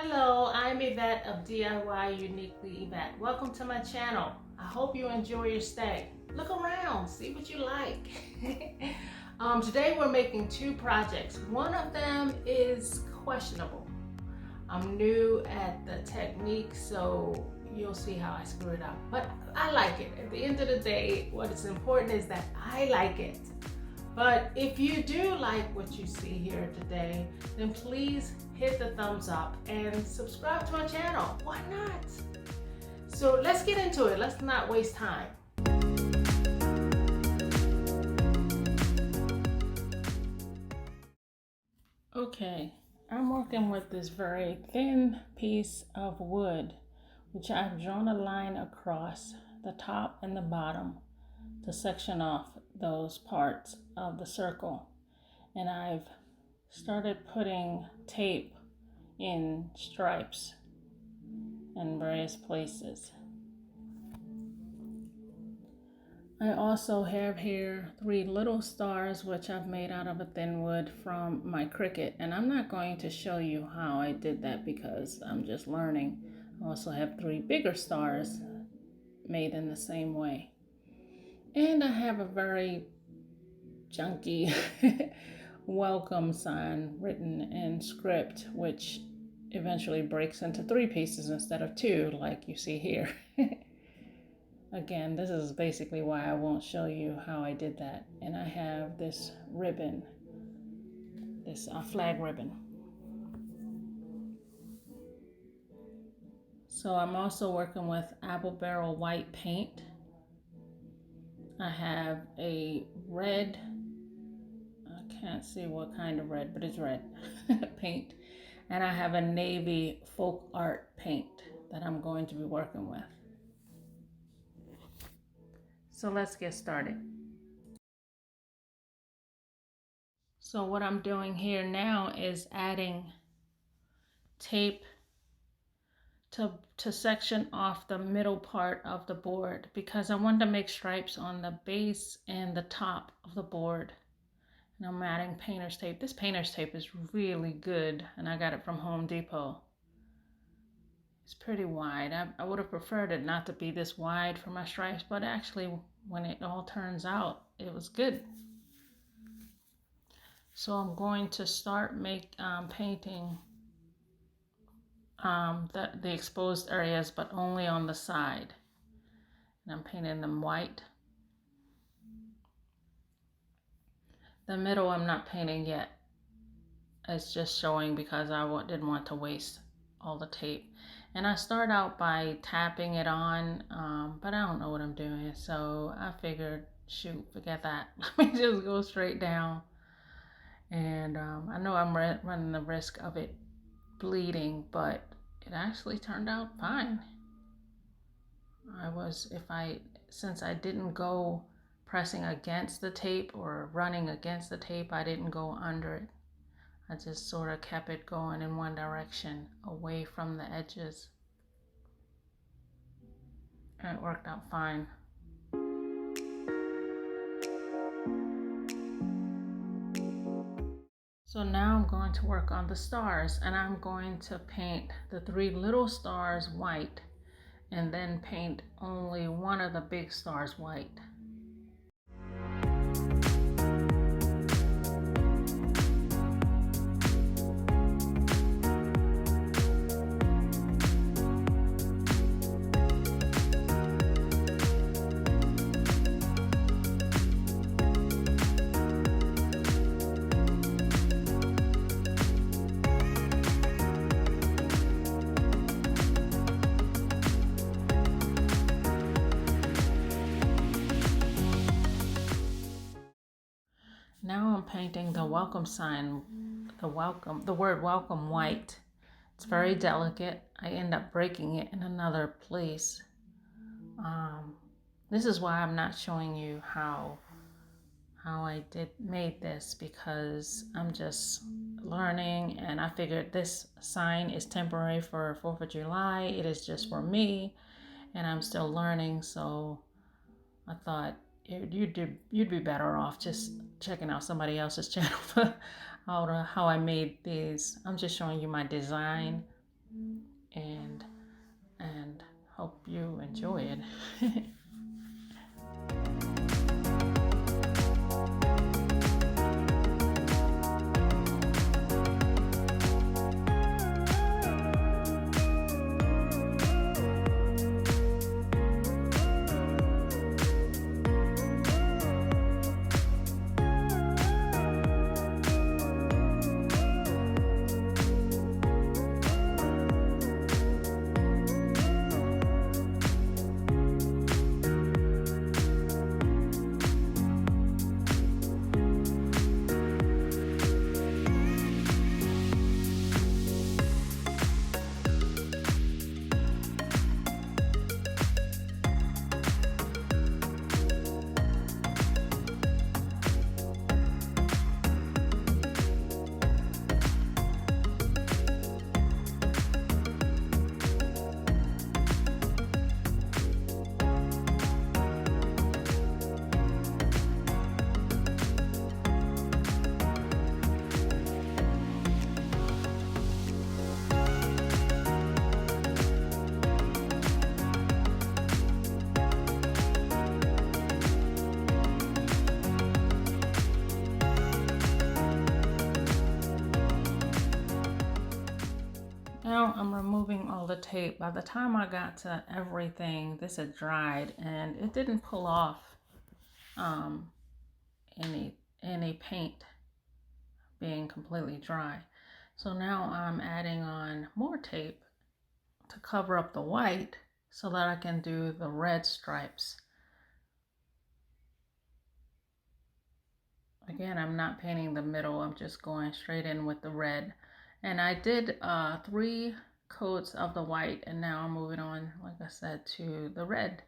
Hello, I'm Yvette of DIY Uniquely Yvette. Welcome to my channel. I hope you enjoy your stay. Look around, see what you like. Today we're making two projects. One of them is questionable. I'm new at the technique, so you'll see how I screw it up. But I like it. At the end of the day, what is important is that I like it. But if you do like what you see here today, then please hit the thumbs up and subscribe to my channel. Why not? So let's get into it. Let's not waste time. Okay, I'm working with this very thin piece of wood, which I've drawn a line across the top and the bottom to section off those parts of the circle. And I've started putting tape in stripes in various places. I also have here 3 little stars which I've made out of a thin wood from my Cricut, and I'm not going to show you how I did that because I'm just learning. I also have 3 bigger stars made in the same way. And I have a very junky welcome sign written in script, which eventually breaks into 3 pieces instead of 2 like you see here. Again, this is basically why I won't show you how I did that. And I have this ribbon, this flag ribbon. So I'm also working with apple barrel white paint. I have a red, I can't see what kind of red, but it's red paint. And I have a navy folk art paint that I'm going to be working with. So let's get started. So what I'm doing here now is adding tape to section off the middle part of the board because I want to make stripes on the base and the top of the board. And I'm adding painter's tape. This painter's tape is really good, and I got it from Home Depot. It's pretty wide. I would have preferred it not to be this wide for my stripes, but actually when it all turns out, it was good. So I'm going to start painting the exposed areas, but only on the side. And I'm painting them white. The middle I'm not painting yet. It's just showing because I didn't want to waste all the tape. And I start out by tapping it on, but I don't know what I'm doing. So I figured, shoot, forget that. Let me just go straight down. And I know I'm running the risk of it bleeding, but it actually turned out fine. Since I didn't go pressing against the tape or running against the tape, I didn't go under it. I just sort of kept it going in one direction, away from the edges. And it worked out fine. So now I'm going to work on the stars, and I'm going to paint the 3 little stars white and then paint only one of the big stars white. Now I'm painting the welcome sign, the word welcome white. It's very delicate. I end up breaking it in another place. This is why I'm not showing you how I made this, because I'm just learning, and I figured this sign is temporary for 4th of July. It is just for me, and I'm still learning, so I thought you'd be better off just checking out somebody else's channel for how I made these. I'm just showing you my design, and hope you enjoy it. Now I'm removing all the tape. By the time I got to everything, this had dried and it didn't pull off any paint being completely dry. So now I'm adding on more tape to cover up the white so that I can do the red stripes. Again, I'm not painting the middle, I'm just going straight in with the red. And I did 3 coats of the white, and now I'm moving on, like I said, to the red.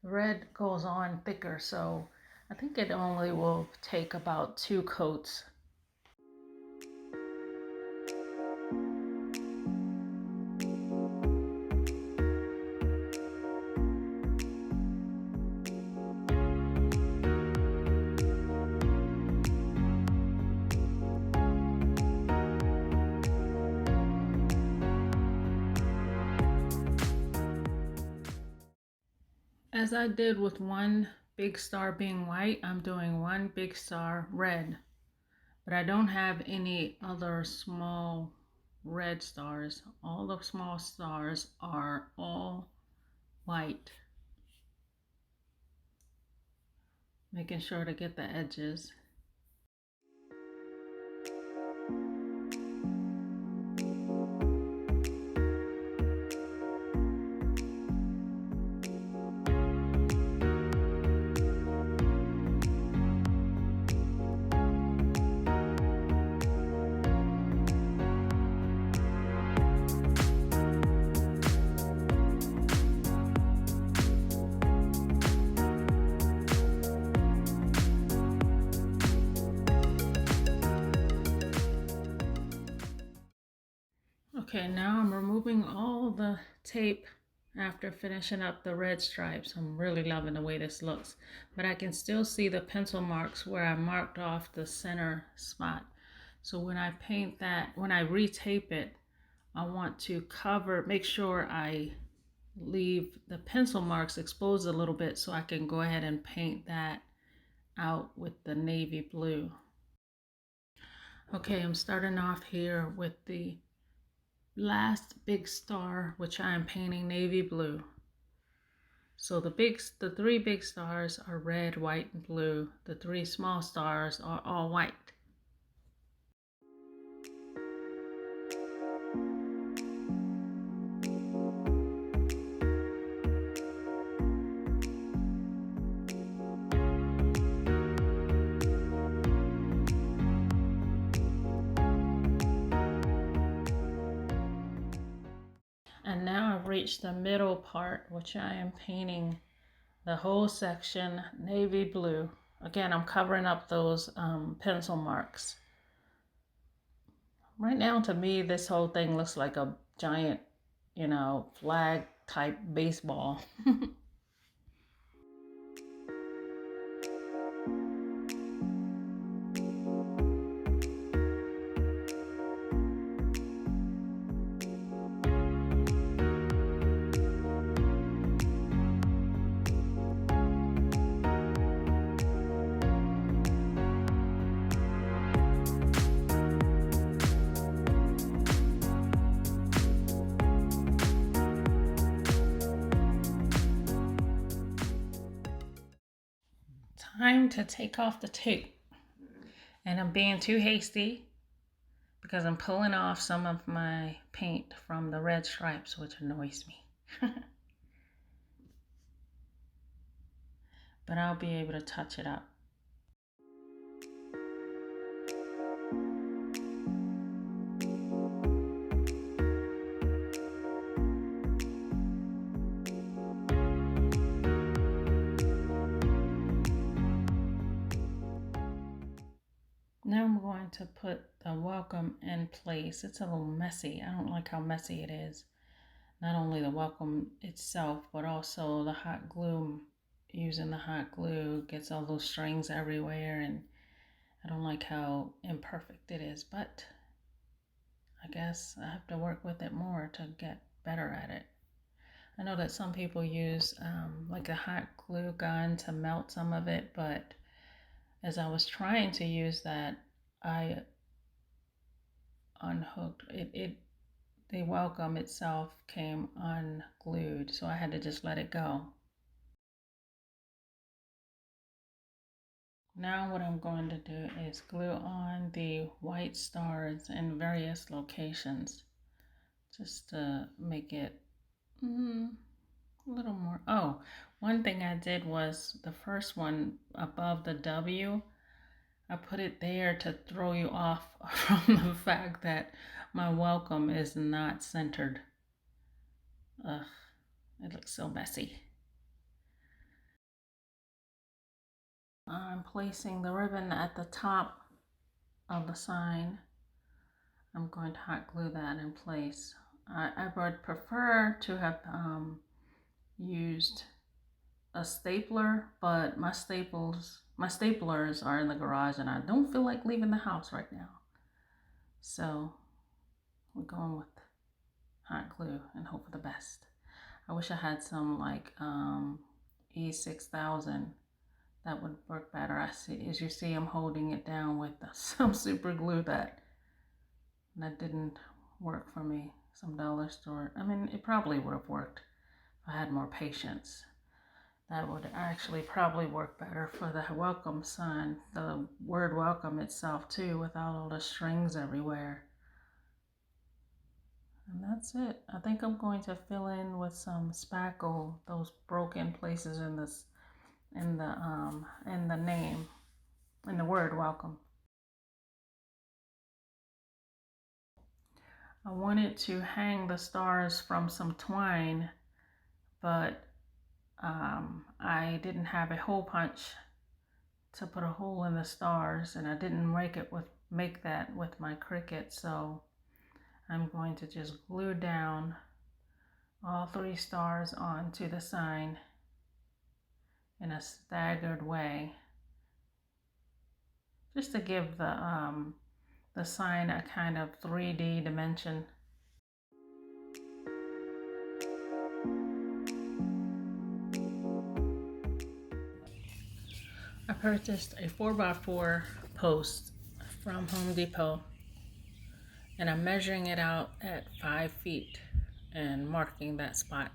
The red goes on thicker, so I think it only will take about 2 coats. As I did with one big star being white, I'm doing one big star red. But I don't have any other small red stars. All the small stars are all white. Making sure to get the edges. Okay, now I'm removing all the tape after finishing up the red stripes. I'm really loving the way this looks, but I can still see the pencil marks where I marked off the center spot. So when I paint that, when I retape it, I want to make sure I leave the pencil marks exposed a little bit so I can go ahead and paint that out with the navy blue. Okay, I'm starting off here with the last big star, which I am painting navy blue. So the 3 big stars are red, white, and blue. The 3 small stars are all white. And now I've reached the middle part, which I am painting the whole section navy blue. Again, I'm covering up those pencil marks. Right now, to me, this whole thing looks like a giant, flag type baseball. time to take off the tape. And I'm being too hasty because I'm pulling off some of my paint from the red stripes, which annoys me. But I'll be able to touch it up. Now I'm going to put the welcome in place. It's a little messy. I don't like how messy it is. Not only the welcome itself, but also the hot glue. Using the hot glue gets all those strings everywhere, and I don't like how imperfect it is, but I guess I have to work with it more to get better at it. I know that some people use like a hot glue gun to melt some of it, but as I was trying to use that, I unhooked it. The welcome itself came unglued, so I had to just let it go. Now what I'm going to do is glue on the white stars in various locations just to make it a little more. Oh, one thing I did was the first one above the W, I put it there to throw you off from the fact that my welcome is not centered. Ugh, it looks so messy. I'm placing the ribbon at the top of the sign. I'm going to hot glue that in place. I would prefer to have used a stapler, but my staplers are in the garage and I don't feel like leaving the house right now. So we're going with hot glue and hope for the best. I wish I had some like E6000. That would work better. I see, as you see, I'm holding it down with some super glue that didn't work for me. Some dollar store. I mean, it probably would have worked if I had more patience. That would actually probably work better for the welcome sign, the word welcome itself too, without all the strings everywhere. And that's it. I think I'm going to fill in with some spackle those broken places in this, in the name, in the word welcome. I wanted to hang the stars from some twine, but I didn't have a hole punch to put a hole in the stars, and I didn't make that with my Cricut, so I'm going to just glue down all 3 stars onto the sign in a staggered way, just to give the sign a kind of 3D dimension. I purchased a 4x4 post from Home Depot, and I'm measuring it out at 5 feet and marking that spot.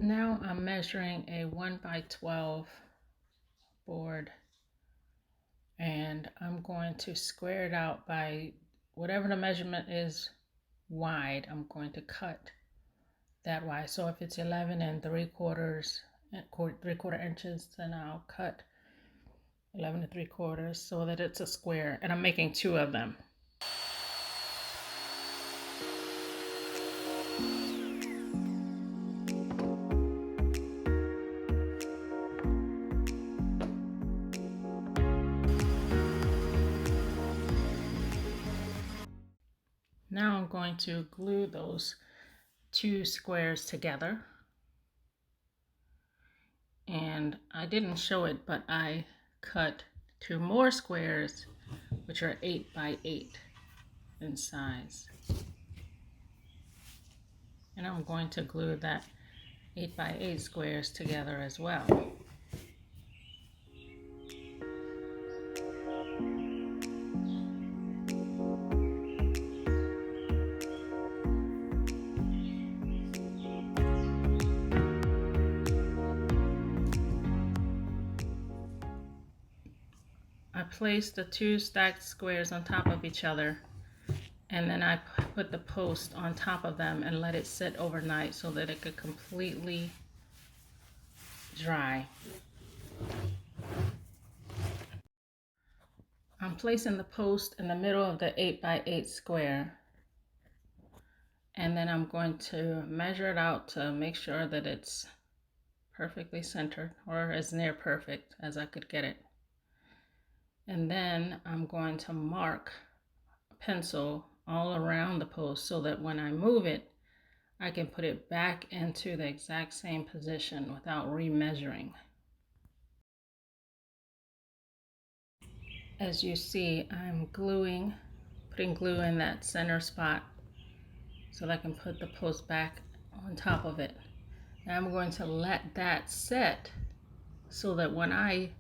Now I'm measuring a 1x12 board, and I'm going to square it out by whatever the measurement is wide. I'm going to cut that wide. So if it's 11 3/4 inches, then I'll cut 11 3/4 so that it's a square, and I'm making 2 of them. Now I'm going to glue those 2 squares together. And I didn't show it, but I cut 2 more squares, which are 8 by 8 in size. And I'm going to glue that 8x8 squares together as well. I placed the two stacked squares on top of each other, and then I put the post on top of them and let it sit overnight so that it could completely dry. I'm placing the post in the middle of the 8x8 square, and then I'm going to measure it out to make sure that it's perfectly centered, or as near perfect as I could get it. And then I'm going to mark a pencil all around the post so that when I move it, I can put it back into the exact same position without remeasuring. As you see, I'm putting glue in that center spot so that I can put the post back on top of it. And I'm going to let that set so that when I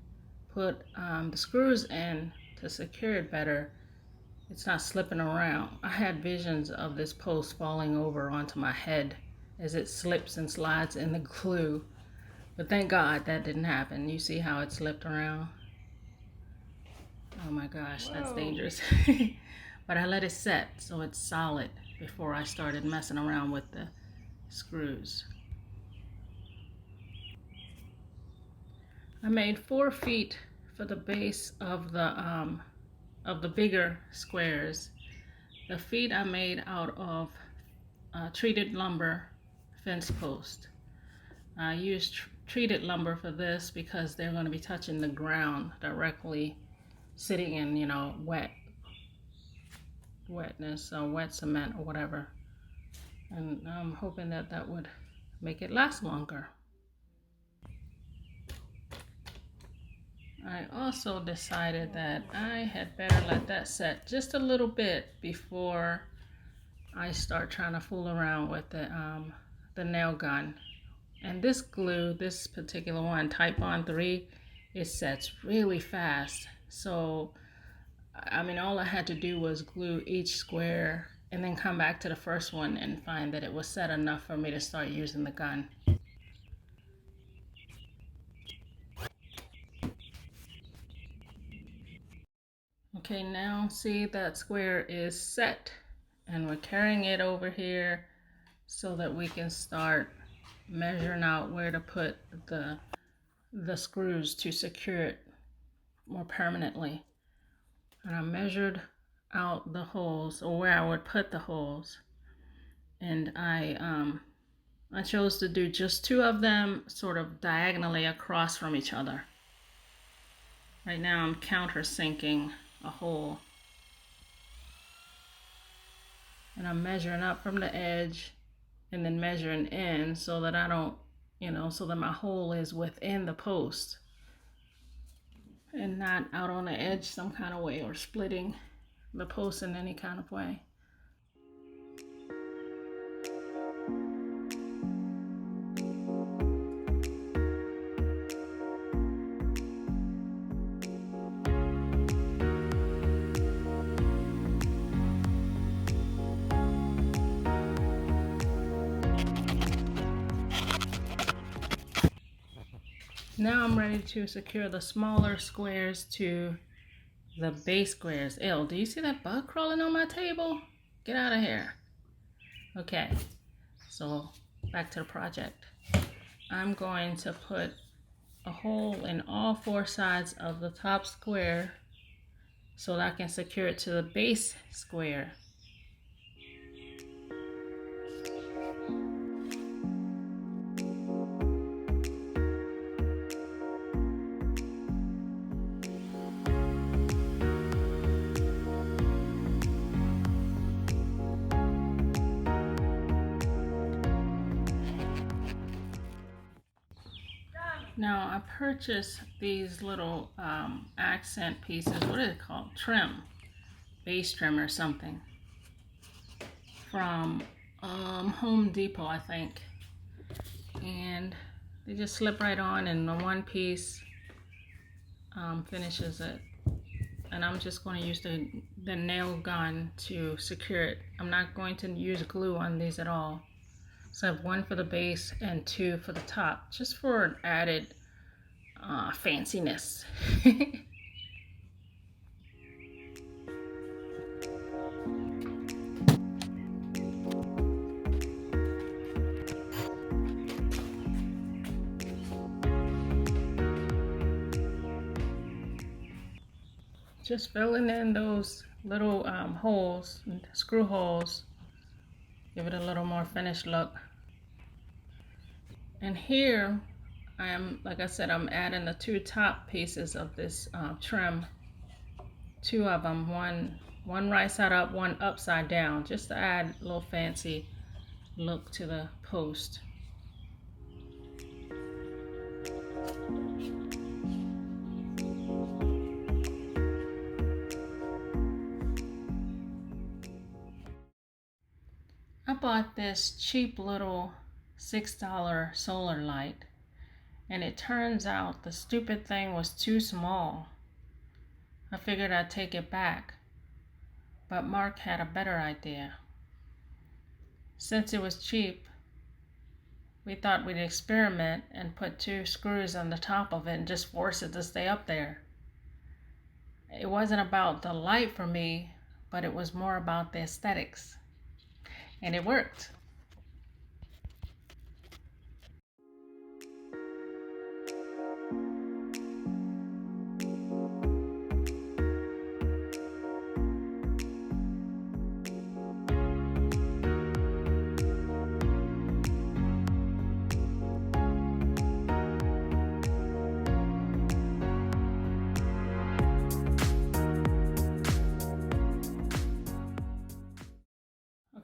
put the screws in to secure it better, it's not slipping around. I had visions of this post falling over onto my head as it slips and slides in the glue, but thank God that didn't happen. You see how it slipped around? Oh my gosh, that's dangerous. But I let it set so it's solid before I started messing around with the screws. I made 4 feet for the base of the bigger squares. The feet I made out of treated lumber fence post. I used treated lumber for this because they're going to be touching the ground directly, sitting in, wetness or wet cement or whatever. And I'm hoping that that would make it last longer. I also decided that I had better let that set just a little bit before I start trying to fool around with the nail gun. And this glue, this particular one, Type On 3, it sets really fast. So, I mean, all I had to do was glue each square and then come back to the first one and find that it was set enough for me to start using the gun. Okay, now see that square is set, and we're carrying it over here so that we can start measuring out where to put the screws to secure it more permanently. And I measured out the holes, or where I would put the holes, and I chose to do just 2 of them sort of diagonally across from each other. Right now I'm countersinking a hole, and I'm measuring up from the edge and then measuring in so that I don't, so that my hole is within the post and not out on the edge some kind of way or splitting the post in any kind of way. Now I'm ready to secure the smaller squares to the base squares. Ew, do you see that bug crawling on my table? Get out of here. Okay, so back to the project. I'm going to put a hole in all 4 sides of the top square so that I can secure it to the base square. Now I purchased these little accent pieces. What are they called? Trim, base trim or something, from Home Depot, I think. and they just slip right on, and the one piece finishes it. And I'm just going to use the nail gun to secure it. I'm not going to use glue on these at all. So I have one for the base and two for the top, just for an added fanciness. Just filling in those little holes, screw holes, give it a little more finished look. And here I am, like I said, I'm adding the two top pieces of this trim, two of them, one right side up, one upside down, just to add a little fancy look to the post. I bought this cheap little $6 solar light, and it turns out the stupid thing was too small. I figured I'd take it back, but Mark had a better idea. Since it was cheap, we thought we'd experiment and put two screws on the top of it and just force it to stay up there. It wasn't about the light for me, but it was more about the aesthetics. And it worked.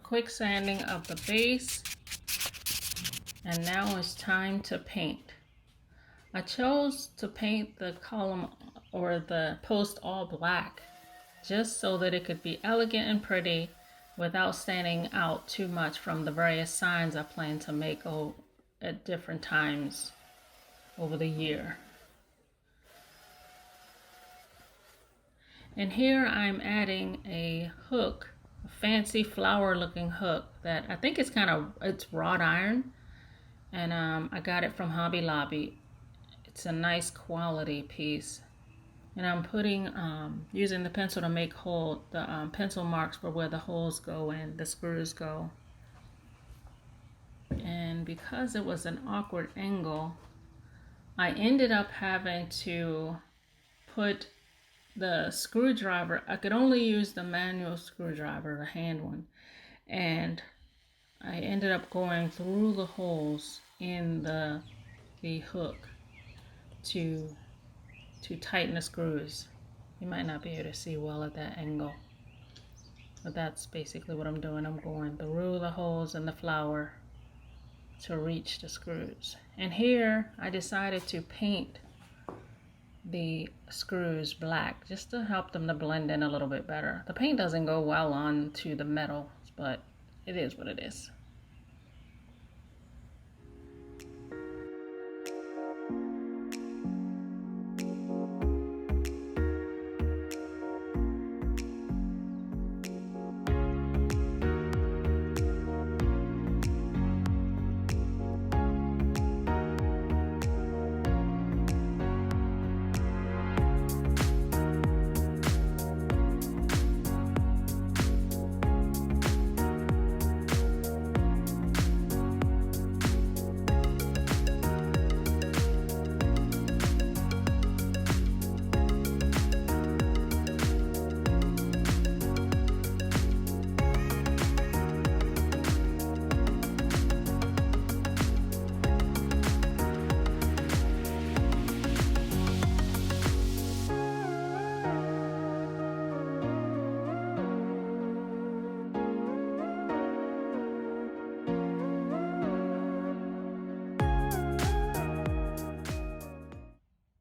Quick sanding of the base, and now it's time to paint. I chose to paint the column or the post all black just so that it could be elegant and pretty without standing out too much from the various signs I plan to make at different times over the year. And here I'm adding a hook, a fancy flower looking hook that I think it's wrought iron, and I got it from Hobby Lobby. It's a nice quality piece, and I'm putting using the pencil to make the pencil marks for where the holes go and the screws go. And because it was an awkward angle, I ended up having to put the screwdriver. I could only use the manual screwdriver, the hand one, and I ended up going through the holes in the hook to tighten the screws. You might not be able to see well at that angle, but that's basically what I'm doing. I'm going through the holes in the flower to reach the screws. And here I decided to paint the screws black just to help them to blend in a little bit better. The paint doesn't go well onto the metal, but it is what it is.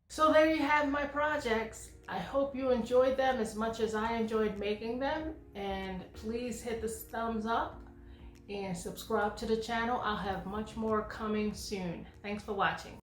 So there you have my projects. I hope you enjoyed them as much as I enjoyed making them, and please hit the thumbs up and subscribe to the channel. I'll have much more coming soon. Thanks for watching.